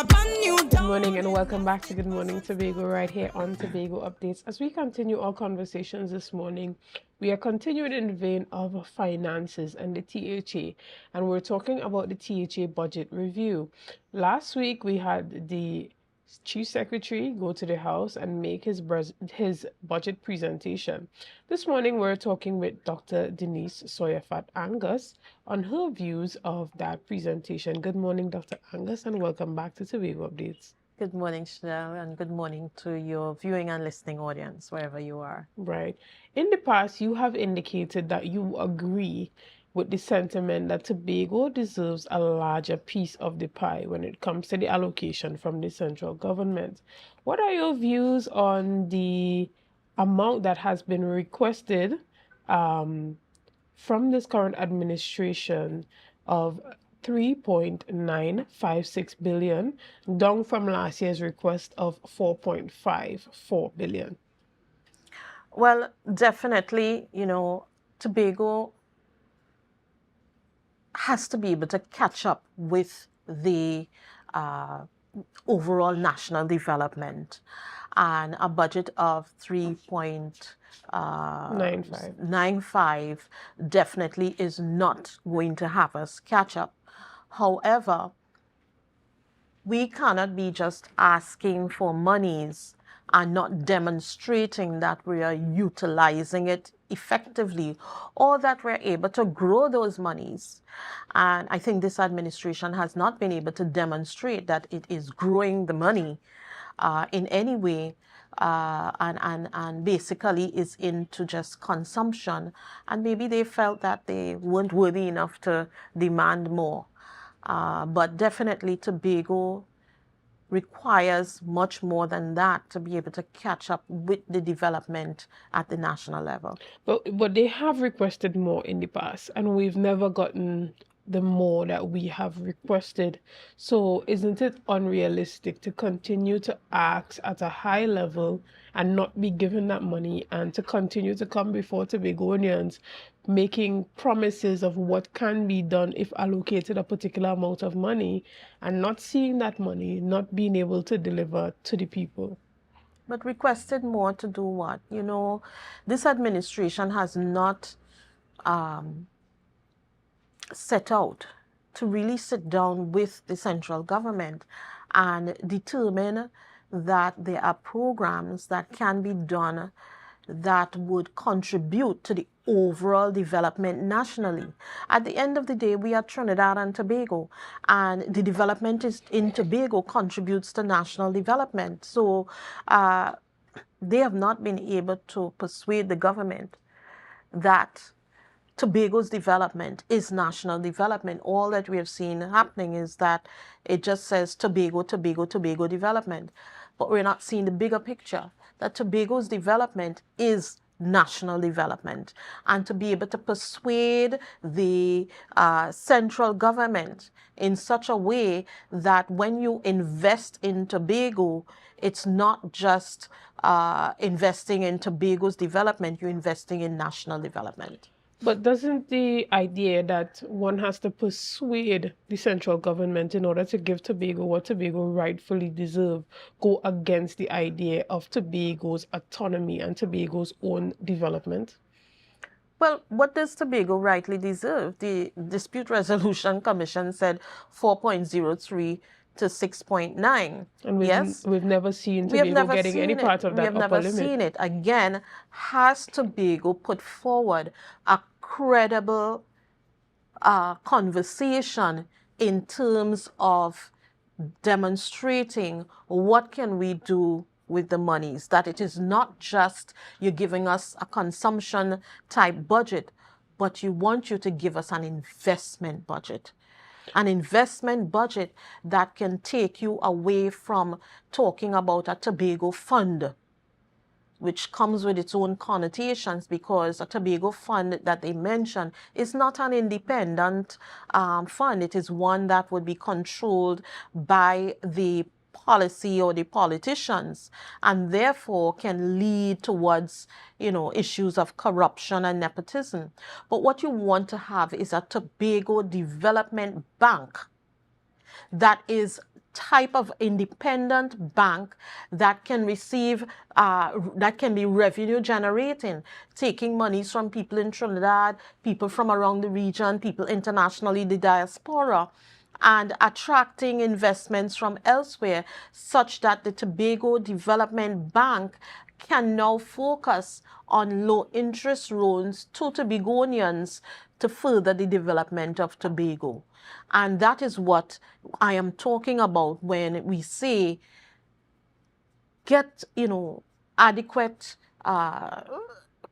a brand new Good dawn. morning and welcome back to Good Morning Tobago right here on Tobago Updates. As we continue our conversations this morning, we are continuing in the vein of finances and the T.H.A. and we're talking about the T.H.A. budget review. Last week we had the Chief Secretary go to the House and make his budget presentation. This morning we're talking with Dr. Denise Tsoiafatt-Angus on her views of that presentation. Good morning, Dr. Angus, and welcome back to Tobago Updates. Good morning, Shenell, and good morning to your viewing and listening audience, wherever you are. Right. In the past, you have indicated that you agree with the sentiment that Tobago deserves a larger piece of the pie when it comes to the allocation from the central government. What are your views on the amount that has been requested from this current administration of 3.956 billion, down from last year's request of 4.54 billion? Well, definitely, Tobago has to be able to catch up with the overall national development, and a budget of 3.95 definitely is not going to have us catch up. However, we cannot be just asking for monies and not demonstrating that we are utilizing it effectively or that we're able to grow those monies. And I think this administration has not been able to demonstrate that it is growing the money in any way, and basically is into just consumption. And maybe they felt that they weren't worthy enough to demand more. But definitely Tobago requires much more than that to be able to catch up with the development at the national level. But they have requested more in the past, and we've never gotten the more that we have requested. So isn't it unrealistic to continue to act at a high level and not be given that money, and to continue to come before Tobagonians making promises of what can be done if allocated a particular amount of money, and not seeing that money, not being able to deliver to the people? But requested more to do what? This administration has not set out to really sit down with the central government and determine that there are programs that can be done that would contribute to the overall development nationally. At the end of the day, we are Trinidad and Tobago, and the development in Tobago contributes to national development. So they have not been able to persuade the government that Tobago's development is national development. All that we have seen happening is that it just says Tobago, Tobago, Tobago development. But we're not seeing the bigger picture, that Tobago's development is national development. And to be able to persuade the central government in such a way that when you invest in Tobago, it's not just investing in Tobago's development, you're investing in national development. But doesn't the idea that one has to persuade the central government in order to give Tobago what Tobago rightfully deserves go against the idea of Tobago's autonomy and Tobago's own development? Well, what does Tobago rightly deserve? The Dispute Resolution Commission said 4.03 to 6.9. And we've never seen We have Tobago never getting any seen part of We that have upper never limit. seen it. Again, has Tobago put forward a credible conversation in terms of demonstrating what can we do with the monies, that it is not just you're giving us a consumption type budget, but you want you to give us an investment budget. An investment budget that can take you away from talking about a Tobago fund, which comes with its own connotations, because a Tobago fund that they mention is not an independent fund. It is one that would be controlled by the policy or the politicians, and therefore can lead towards, issues of corruption and nepotism. But what you want to have is a Tobago Development Bank that is type of independent bank that can receive, that can be revenue generating, taking monies from people in Trinidad, people from around the region, people internationally, the diaspora, and attracting investments from elsewhere, such that the Tobago Development Bank can now focus on low interest loans to Tobagonians to further the development of Tobago. And that is what I am talking about when we say get, adequate,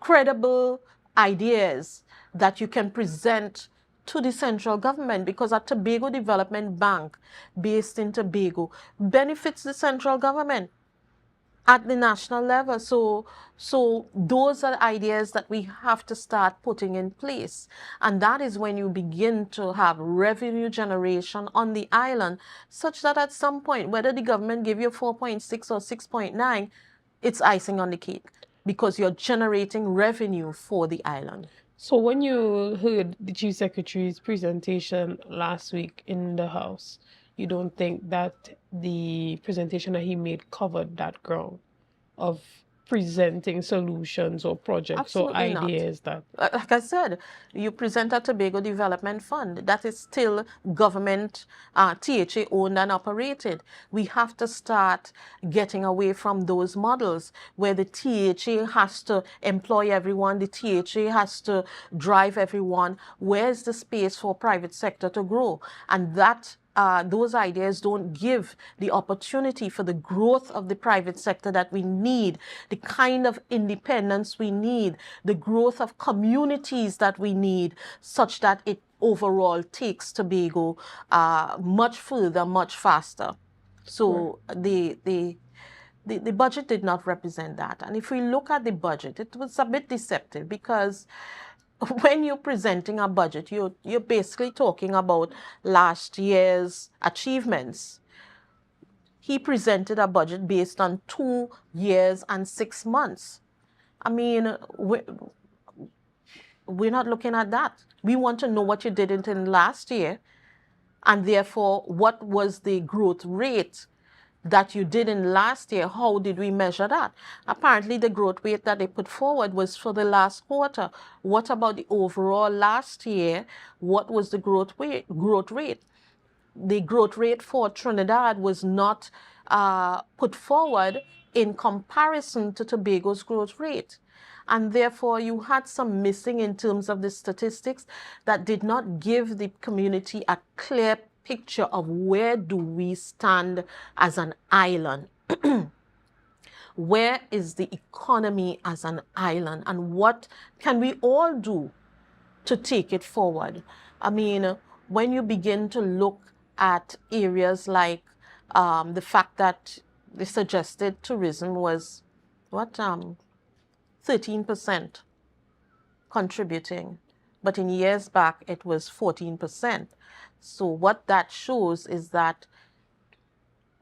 credible ideas that you can present to the central government, because a Tobago Development Bank based in Tobago benefits the central government at the national level. So those are ideas that we have to start putting in place. And that is when you begin to have revenue generation on the island, such that at some point, whether the government give you 4.6 or 6.9, it's icing on the cake, because you're generating revenue for the island. So when you heard the Chief Secretary's presentation last week in the House, you don't think that the presentation that he made covered that ground of presenting solutions or projects Absolutely or ideas not. that... Like I said, you present a Tobago Development Fund. That is still government, T.H.A. owned and operated. We have to start getting away from those models where the T.H.A. has to employ everyone, the T.H.A. has to drive everyone. Where's the space for private sector to grow? And that those ideas don't give the opportunity for the growth of the private sector that we need, the kind of independence we need, the growth of communities that we need, such that it overall takes Tobago much further, much faster. So the budget did not represent that. And if we look at the budget, it was a bit deceptive, because when you're presenting a budget, you're basically talking about last year's achievements. He presented a budget based on 2 years and 6 months. I mean, we're not looking at that. We want to know what you did in last year, and therefore, what was the growth rate that you did in last year? How did we measure that? Apparently, the growth rate that they put forward was for the last quarter. What about the overall last year? What was the growth rate? The growth rate for Trinidad was not put forward in comparison to Tobago's growth rate. And therefore, you had some missing in terms of the statistics that did not give the community a clear picture of where do we stand as an island. Where is the economy as an island, and what can we all do to take it forward? I mean, when you begin to look at areas like the fact that the suggested tourism was 13% contributing, but in years back it was 14%. So what that shows is that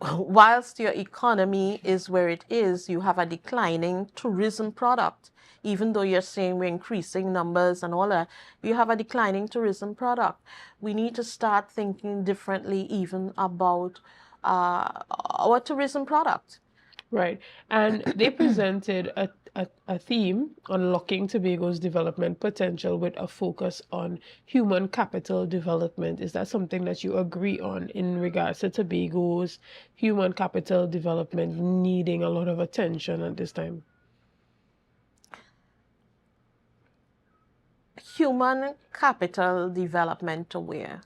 whilst your economy is where it is, you have a declining tourism product. Even though you're saying we're increasing numbers and all that, you have a declining tourism product. We need to start thinking differently even about our tourism product. Right. And they presented a theme, unlocking Tobago's development potential with a focus on human capital development. Is that something that you agree on in regards to Tobago's human capital development needing a lot of attention at this time? Human capital development to where?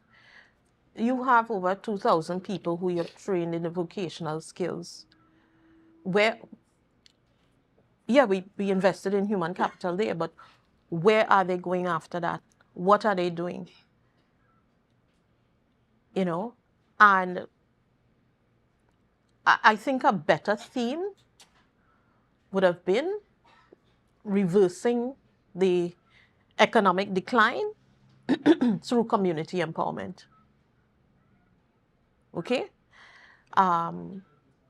You have over 2,000 people who you've trained in the vocational skills. Where, yeah, we invested in human capital there, but where are they going after that? What are they doing? And I think a better theme would have been reversing the economic decline through community empowerment. Okay?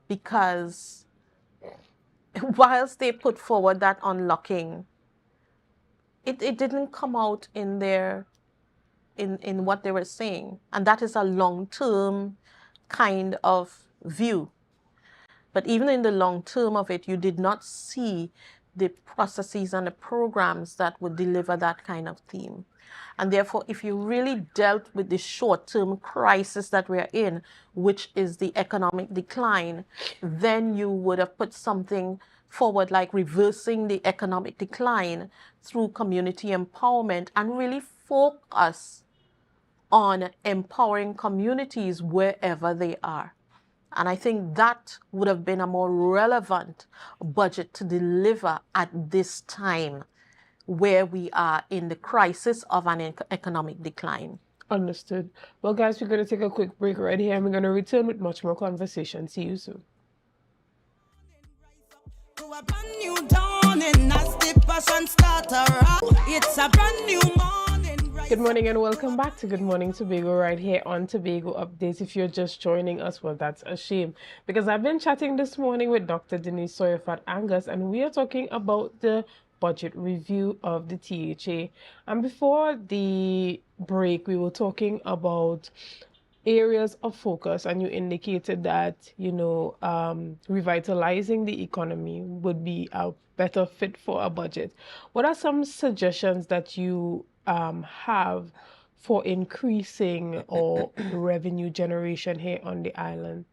Because whilst they put forward that unlocking, it didn't come out in what they were saying. And that is a long-term kind of view. But even in the long term of it, you did not see the processes and the programs that would deliver that kind of theme. And therefore, if you really dealt with the short-term crisis that we're in, which is the economic decline, then you would have put something forward like reversing the economic decline through community empowerment and really focus on empowering communities wherever they are. And I think that would have been a more relevant budget to deliver at this time where we are in the crisis of an economic decline. Understood. Well, guys, we're going to take a quick break right here and we're going to return with much more conversation. See you soon. A brand new dawning as the passion start around. It's a brand new morning. Good morning and welcome back to Good Morning Tobago right here on Tobago Updates. If you're just joining us, well, that's a shame because I've been chatting this morning with Dr. Denise Tsoiafatt-Angus and we are talking about the budget review of the T.H.A. And before the break, we were talking about areas of focus, and you indicated that revitalizing the economy would be a better fit for a budget. What are some suggestions that you have for increasing or revenue generation here on the island?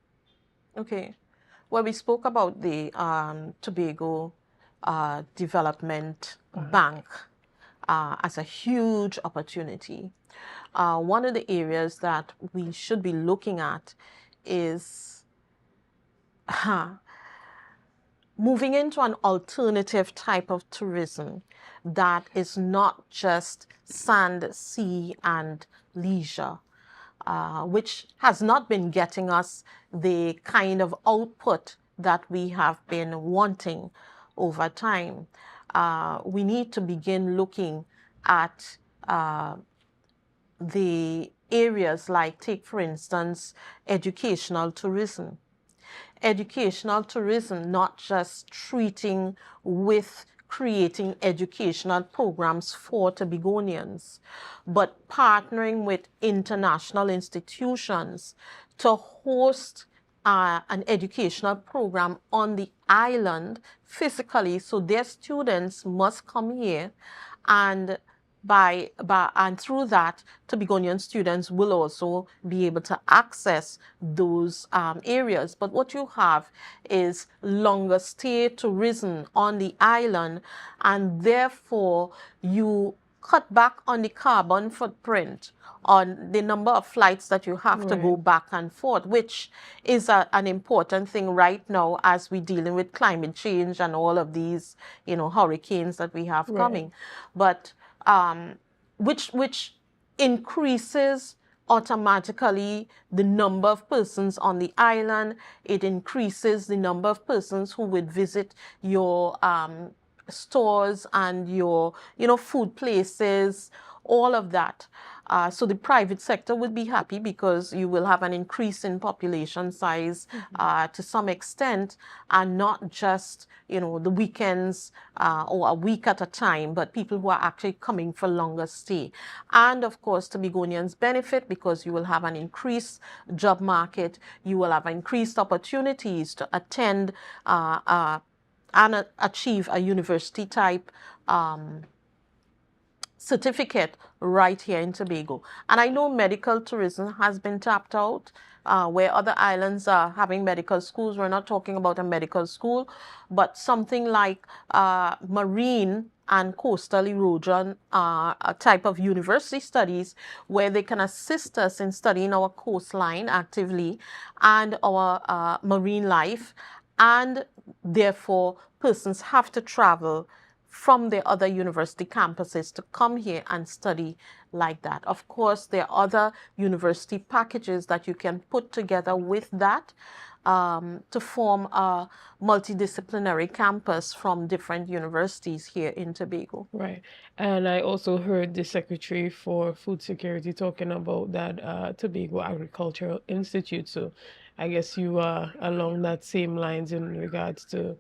Okay, well, we spoke about the Tobago Development Bank as a huge opportunity. One of the areas that we should be looking at is moving into an alternative type of tourism that is not just sand, sea, and leisure, which has not been getting us the kind of output that we have been wanting over time. We need to begin looking at the areas like, take for instance, educational tourism. Educational tourism, not just treating with creating educational programs for Tobagonians, but partnering with international institutions to host an educational program on the island physically, so their students must come here, and and through that, Tobagonian students will also be able to access those areas. But what you have is longer stay tourism on the island, and therefore you cut back on the carbon footprint, on the number of flights that you have to go back and forth, which is an important thing right now as we're dealing with climate change and all of these, hurricanes that we have coming. But which increases automatically the number of persons on the island. It increases the number of persons who would visit your stores and your food places, all of that. So the private sector would be happy because you will have an increase in population size to some extent, and not just the weekends or a week at a time, but people who are actually coming for longer stay. And of course, Tobagonians benefit because you will have an increased job market, you will have increased opportunities to attend and achieve a university type certificate right here in Tobago. And I know medical tourism has been tapped out, where other islands are having medical schools. We're not talking about a medical school, but something like marine and coastal erosion a type of university studies, where they can assist us in studying our coastline actively and our marine life, and therefore persons have to travel from the other university campuses to come here and study like that. Of course, there are other university packages that you can put together with that to form a multidisciplinary campus from different universities here in Tobago. Right. And I also heard the Secretary for Food Security talking about that Tobago Agricultural Institute. So I guess you are along that same lines in regards to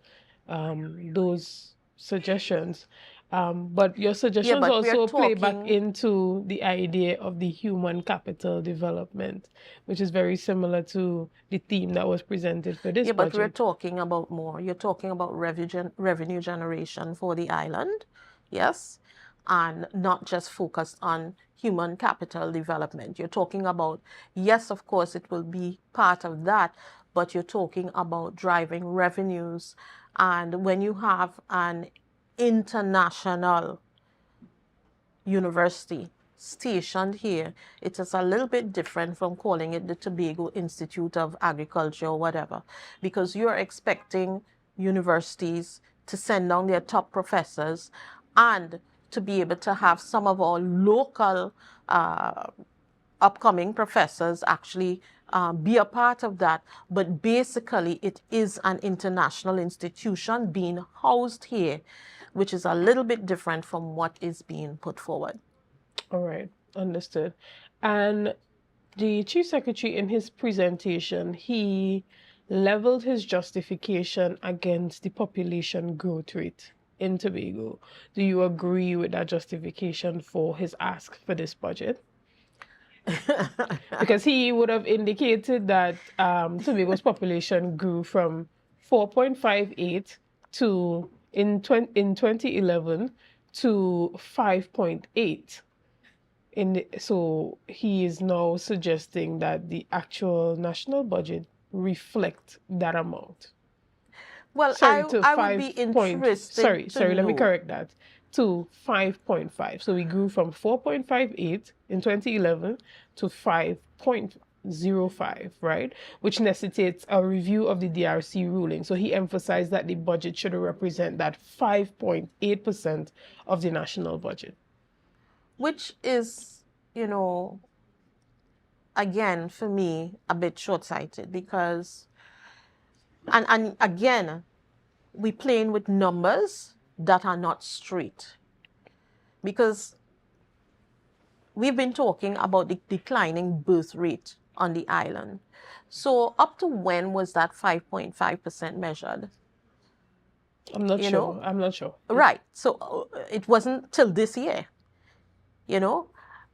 those suggestions. But your suggestions but we are also play back talking, into the idea of the human capital development, which is very similar to the theme that was presented for this but we're budget. talking about more. You're talking about revenue generation for the island, yes, and not just focused on human capital development. You're talking about, yes, of course, it will be part of that, but you're talking about driving revenues. And when you have an international university stationed here, it is a little bit different from calling it the Tobago Institute of Agriculture or whatever, because you're expecting universities to send down their top professors and to be able to have some of our local upcoming professors actually be a part of that. But basically, it is an international institution being housed here, which is a little bit different from what is being put forward. All right, understood. And the Chief Secretary, in his presentation, he leveled his justification against the population growth rate in Tobago. Do you agree with that justification for his ask for this budget? Because he would have indicated that Tobago's population grew from 4.58 to in 2011 to 5.8. So he is now suggesting that the actual national budget reflect that amount. Well, Sorry, to I would 5 be point, interested to let me know. correct that. To 5.5. So we grew from 4.58 in 2011 to 5.05, right? Which necessitates a review of the DRC ruling. So he emphasized that the budget should represent that 5.8% of the national budget. Which is, again, for me, a bit short-sighted because, and again, we're playing with numbers that are not straight. Because we've been talking about the declining birth rate on the island. So up to when was that 5.5% measured? I'm not sure. I'm not sure. Right. So it wasn't till this year,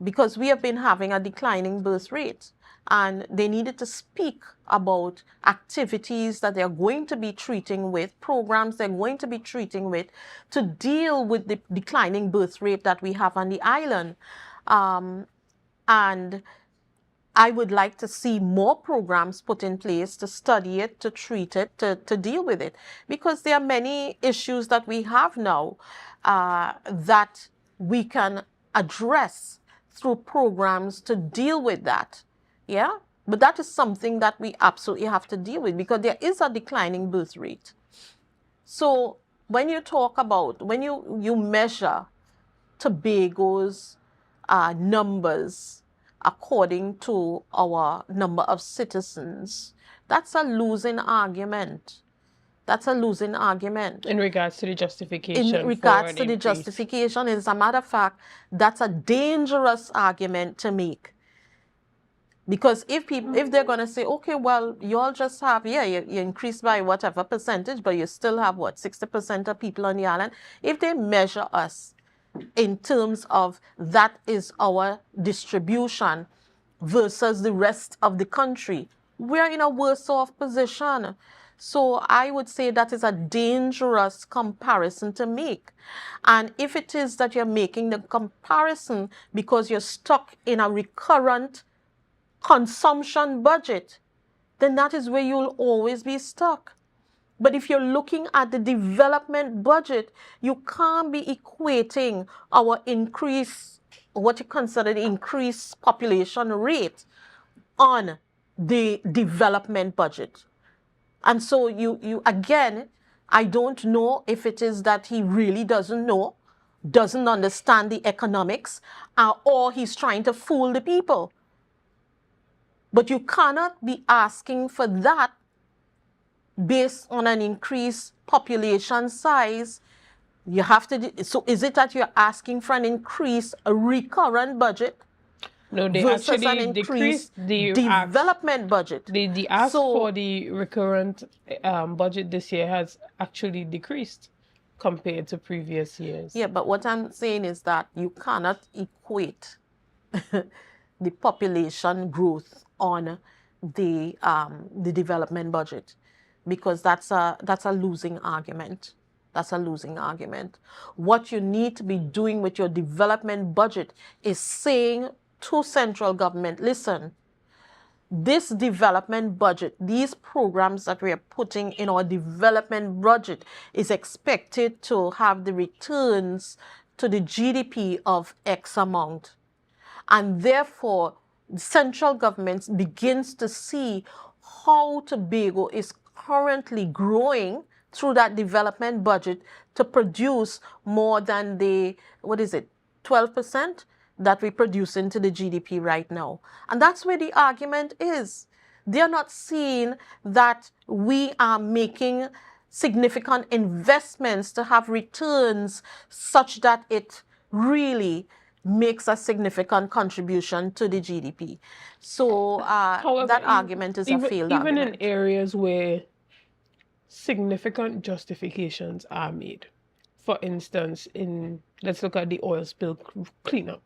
because we have been having a declining birth rate. And they needed to speak about activities that they're going to be treating with, programs they're going to be treating with to deal with the declining birth rate that we have on the island. And I would like to see more programs put in place to study it, to treat it, to deal with it. Because there are many issues that we have now that we can address through programs to deal with that. Yeah, but that is something that we absolutely have to deal with because there is a declining birth rate. So when you talk about, when you measure Tobago's numbers according to our number of citizens, that's a losing argument. That's a losing argument. In regards to the justification. In regards to the justification, as a matter of fact, that's a dangerous argument to make. Because if they're going to say, okay, well, you all just have, you increase by whatever percentage, but you still have, 60% of people on the island. If they measure us in terms of that is our distribution versus the rest of the country, we're in a worse off position. So I would say that is a dangerous comparison to make. And if it is that you're making the comparison because you're stuck in a recurrent consumption budget, then that is where you'll always be stuck. But if you're looking at the development budget, you can't be equating our increase, what you consider the increased population rate, on the development budget. And so you again, I don't know if it is that he really doesn't know, doesn't understand the economics, or he's trying to fool the people. But you cannot be asking for that based on an increased population size. You have to. So is it that you're asking for an increased recurrent budget? No, they versus actually an decreased the development budget. The ask for the recurrent budget this year has actually decreased. compared to previous years. Yeah, but what I'm saying is that you cannot equate the population growth on the development budget, because that's a losing argument. That's a losing argument. What you need to be doing with your development budget is saying to central government, listen, this development budget, these programs that we are putting in our development budget is expected to have the returns to the GDP of X amount. And therefore, the central government begins to see how Tobago is currently growing through that development budget to produce more than the, 12% that we produce into the GDP right now. And that's where the argument is. They're not seeing that we are making significant investments to have returns such that it really makes a significant contribution to the GDP. So However, that argument is a failed argument. Even in areas where significant justifications are made. For instance, let's look at the oil spill cleanup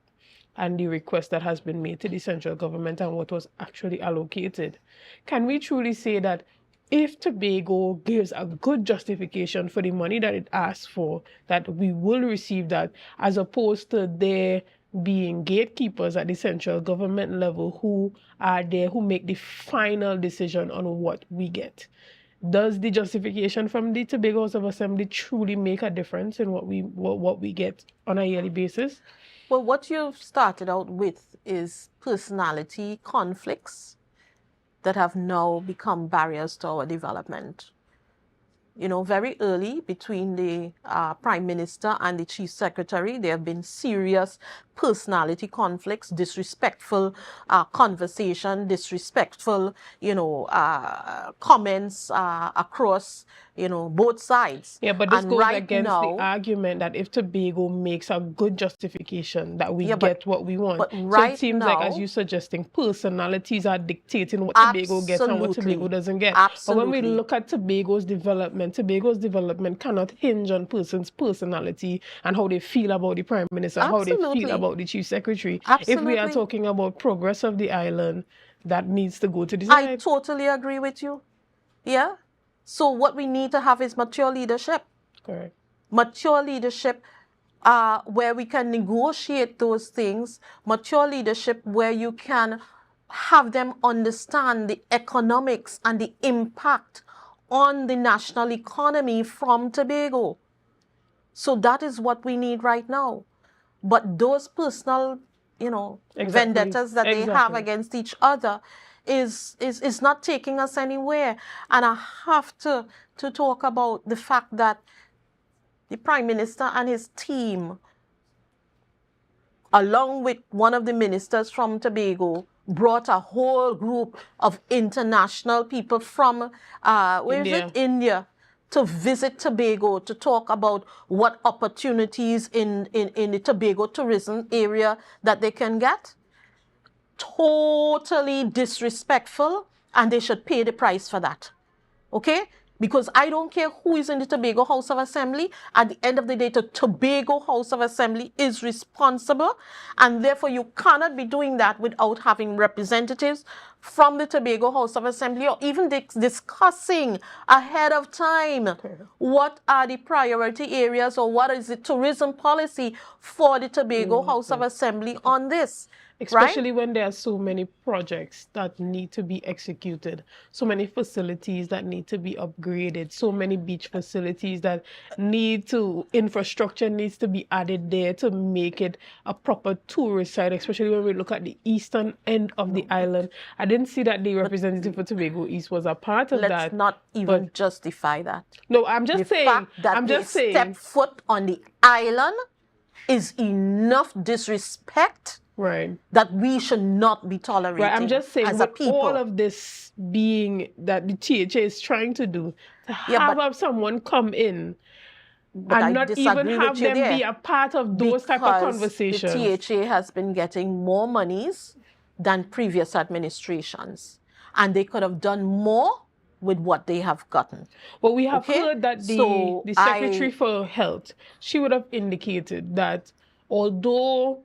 and the request that has been made to the central government and what was actually allocated. Can we truly say that if Tobago gives a good justification for the money that it asks for, that we will receive that, as opposed to there being gatekeepers at the central government level who are there, who make the final decision on what we get? Does the justification from the Tobago House of Assembly truly make a difference in what we get on a yearly basis? Well, what you've started out with is personality conflicts that have now become barriers to our development. You know, very early between the Prime Minister and the Chief Secretary, there have been serious personality conflicts, disrespectful conversation, disrespectful, comments across, both sides. Yeah, but this goes against the argument that if Tobago makes a good justification, that we get what we want. But so it seems like, as you're suggesting, personalities are dictating what Tobago gets and what Tobago doesn't get. Absolutely. But when we look at Tobago's development cannot hinge on person's personality and how they feel about the Prime Minister, Absolutely. how they feel about the Chief Secretary. Absolutely. If we are talking about progress of the island, that needs to go to the side. I totally agree with you. Yeah. So what we need to have is mature leadership. Correct. Mature leadership where we can negotiate those things. Mature leadership where you can have them understand the economics and the impact on the national economy from Tobago. So that is what we need right now. But those personal, vendettas that they have against each other is not taking us anywhere. And I have to talk about the fact that the Prime Minister and his team, along with one of the ministers from Tobago, brought a whole group of international people from, India, to visit Tobago to talk about what opportunities in the Tobago tourism area that they can get. Totally disrespectful, and they should pay the price for that. Okay? Because I don't care who is in the Tobago House of Assembly. At the end of the day, the Tobago House of Assembly is responsible, and therefore you cannot be doing that without having representatives from the Tobago House of Assembly, or even discussing ahead of time what are the priority areas or what is the tourism policy for the Tobago House of Assembly on this. Especially when there are so many projects that need to be executed, so many facilities that need to be upgraded, so many beach facilities that infrastructure needs to be added there to make it a proper tourist site, especially when we look at the eastern end of the island. I didn't see that the representative for Tobago East was a part of that. Let's not even justify that. No, I'm just saying. Fact that step foot on the island is enough disrespect. Right. That we should not be tolerating. Right. I'm just saying, as a people. All of this being that the T.H.A is trying to do, to have someone come in and not even have them be a part of those type of conversations. The T.H.A has been getting more monies than previous administrations, and they could have done more with what they have gotten. Well, we have Okay? heard that So the Secretary for Health, she would have indicated that although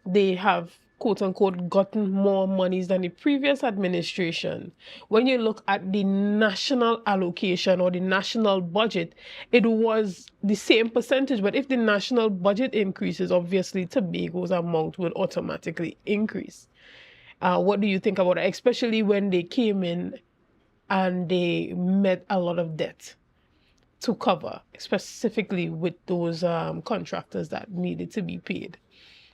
they have, quote unquote, gotten more monies than the previous administration, when you look at the national allocation or the national budget, it was the same percentage. But if the national budget increases, obviously Tobago's amount will automatically increase. What do you think about it? Especially when they came in and they met a lot of debt to cover, specifically with those contractors that needed to be paid.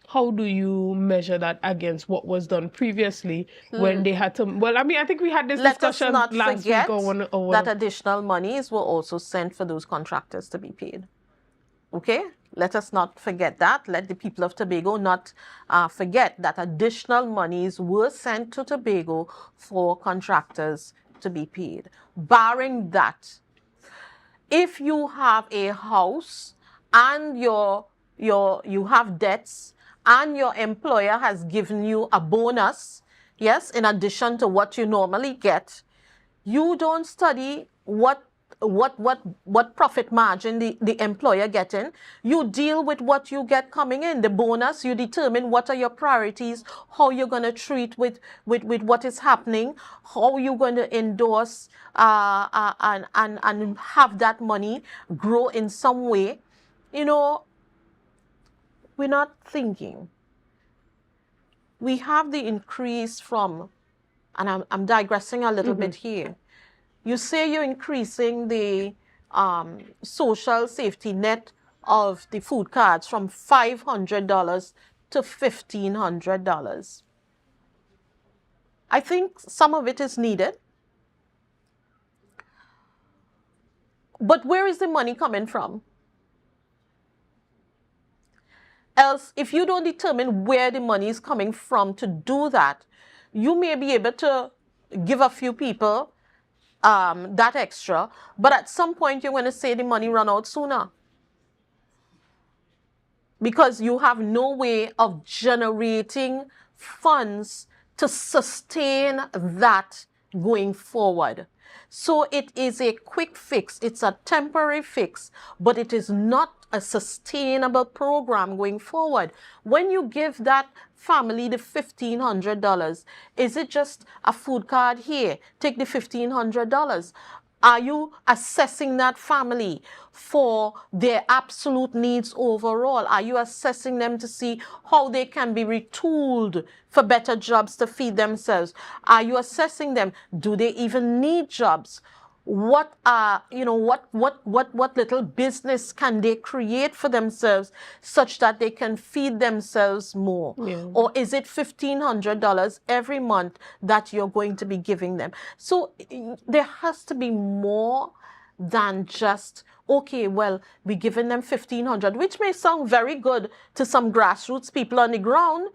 How do you measure that against what was done previously when they had to? Well, I mean, I think we had this let us discussion not last forget week that additional monies were also sent for those contractors to be paid. Okay? Let us not forget that. Let the people of Tobago not forget that additional monies were sent to Tobago for contractors to be paid. Barring that, if you have a house and you have debts and your employer has given you a bonus, yes, in addition to what you normally get, you don't study what profit margin the employer getting. You deal with what you get coming in, the bonus. You determine what are your priorities, how you're going to treat with what is happening, how you're going to endorse and have that money grow in some way. You know, we're not thinking. We have the increase from, and I'm digressing a little bit here. You say you're increasing the social safety net of the food cards from $500 to $1,500. I think some of it is needed. But where is the money coming from? Else, if you don't determine where the money is coming from to do that, you may be able to give a few people that extra, but at some point you're going to say the money run out sooner because you have no way of generating funds to sustain that going forward. So it is a quick fix. It's a temporary fix, but it is not a sustainable program going forward. When you give that family the $1,500, is it just a food card here? Take the $1,500. Are you assessing that family for their absolute needs overall? Are you assessing them to see how they can be retooled for better jobs to feed themselves? Are you assessing them? Do they even need jobs? What what little business can they create for themselves such that they can feed themselves more? Yeah. Or is it $1,500 every month that you're going to be giving them? So there has to be more than just, okay, well, we're giving them $1,500, which may sound very good to some grassroots people on the ground,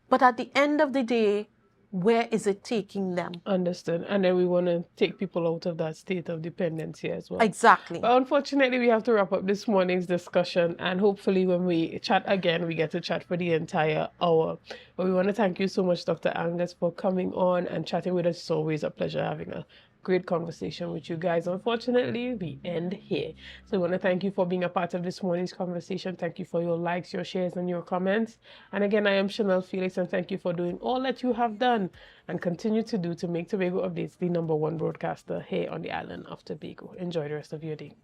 but at the end of the day, where is it taking them? Understood. And then we want to take people out of that state of dependency as well. Exactly. But unfortunately, we have to wrap up this morning's discussion. And hopefully when we chat again, we get to chat for the entire hour. But we want to thank you so much, Dr. Angus, for coming on and chatting with us. It's always a pleasure having a great conversation with you guys. Unfortunately, we end here. So I want to thank you for being a part of this morning's conversation. Thank you for your likes, your shares, and your comments. And again, I am Shenell Felix, and thank you for doing all that you have done and continue to do to make Tobago Updates the #1 broadcaster here on the island of Tobago. Enjoy the rest of your day.